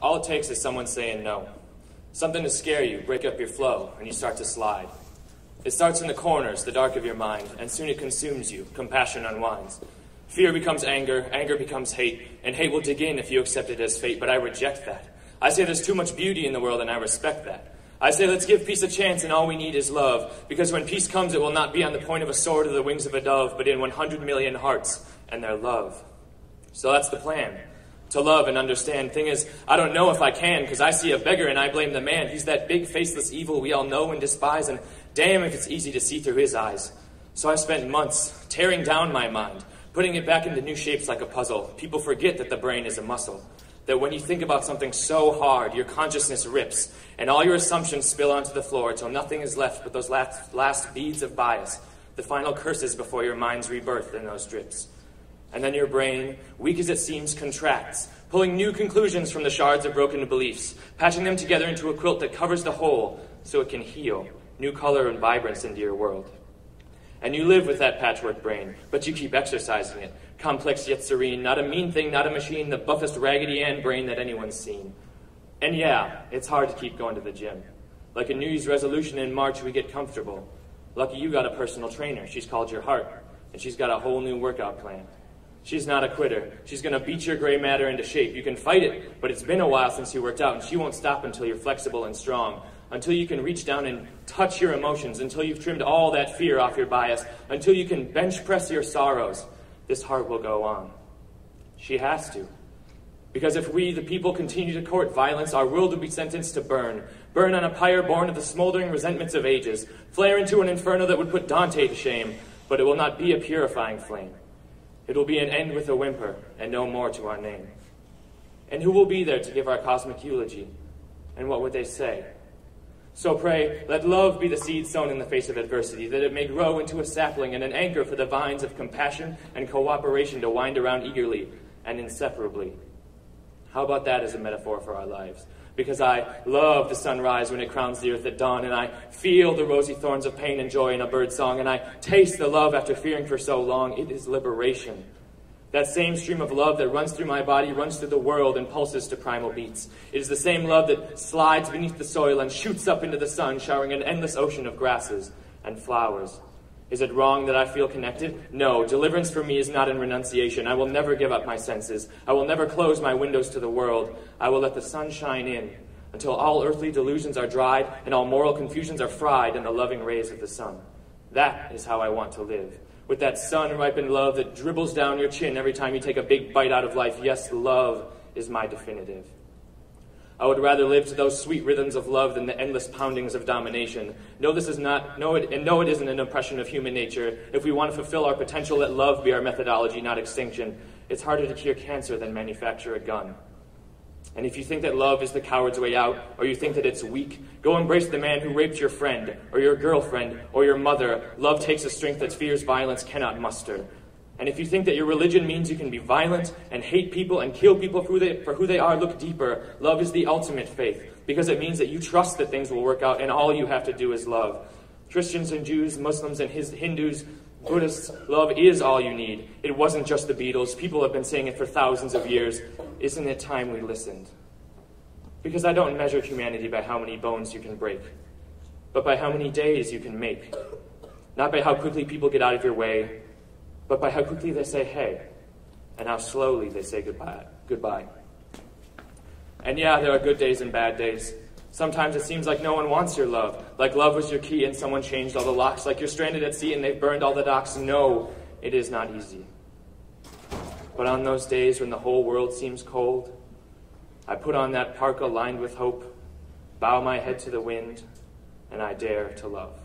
All it takes is someone saying no. Something to scare you, break up your flow, and you start to slide. It starts in the corners, the dark of your mind, and soon it consumes you. Compassion unwinds. Fear becomes anger, anger becomes hate, and hate will dig in if you accept it as fate, but I reject that. I say there's too much beauty in the world, and I respect that. I say let's give peace a chance, and all we need is love, because when peace comes, it will not be on the point of a sword or the wings of a dove, but in 100 million hearts and their love. So that's the plan. To love and understand. Thing is, I don't know if I can, because I see a beggar and I blame the man. He's that big faceless evil we all know and despise, and damn if it's easy to see through his eyes. So I spent months tearing down my mind, putting it back into new shapes like a puzzle. People forget that the brain is a muscle. That when you think about something so hard, your consciousness rips, and all your assumptions spill onto the floor till nothing is left but those last beads of bias, the final curses before your mind's rebirth in those drips. And then your brain, weak as it seems, contracts, pulling new conclusions from the shards of broken beliefs, patching them together into a quilt that covers the whole so it can heal new color and vibrance into your world. And you live with that patchwork brain, but you keep exercising it, complex yet serene, not a mean thing, not a machine, the buffest Raggedy Ann brain that anyone's seen. And yeah, it's hard to keep going to the gym. Like a New Year's resolution in March, we get comfortable. Lucky you got a personal trainer. She's called your heart, and she's got a whole new workout plan. She's not a quitter. She's going to beat your gray matter into shape. You can fight it, but it's been a while since you worked out, and she won't stop until you're flexible and strong, until you can reach down and touch your emotions, until you've trimmed all that fear off your bias, until you can bench press your sorrows. This heart will go on. She has to. Because if we, the people, continue to court violence, our world will be sentenced to burn. Burn on a pyre born of the smoldering resentments of ages. Flare into an inferno that would put Dante to shame, but it will not be a purifying flame. It will be an end with a whimper, and no more to our name. And who will be there to give our cosmic eulogy? And what would they say? So pray, let love be the seed sown in the face of adversity, that it may grow into a sapling and an anchor for the vines of compassion and cooperation to wind around eagerly and inseparably. How about that as a metaphor for our lives? Because I love the sunrise when it crowns the earth at dawn, and I feel the rosy thorns of pain and joy in a bird's song, and I taste the love after fearing for so long. It is liberation. That same stream of love that runs through my body runs through the world and pulses to primal beats. It is the same love that slides beneath the soil and shoots up into the sun, showering an endless ocean of grasses and flowers. Is it wrong that I feel connected? No, deliverance for me is not in renunciation. I will never give up my senses. I will never close my windows to the world. I will let the sun shine in until all earthly delusions are dried and all moral confusions are fried in the loving rays of the sun. That is how I want to live. With that sun-ripened love that dribbles down your chin every time you take a big bite out of life. Yes, love is my definitive. I would rather live to those sweet rhythms of love than the endless poundings of domination. No, it isn't an oppression of human nature. If we want to fulfill our potential, let love be our methodology, not extinction. It's harder to cure cancer than manufacture a gun. And if you think that love is the coward's way out, or you think that it's weak, go embrace the man who raped your friend, or your girlfriend, or your mother. Love takes a strength that fear's violence cannot muster. And if you think that your religion means you can be violent and hate people and kill people for who they are, look deeper. Love is the ultimate faith, because it means that you trust that things will work out and all you have to do is love. Christians and Jews, Muslims and Hindus, Buddhists, love is all you need. It wasn't just the Beatles. People have been saying it for thousands of years. Isn't it time we listened? Because I don't measure humanity by how many bones you can break, but by how many days you can make. Not by how quickly people get out of your way, but by how quickly they say hey, and how slowly they say goodbye. And yeah, there are good days and bad days. Sometimes it seems like no one wants your love, like love was your key and someone changed all the locks, like you're stranded at sea and they've burned all the docks. No, it is not easy. But on those days when the whole world seems cold, I put on that parka lined with hope, bow my head to the wind, and I dare to love.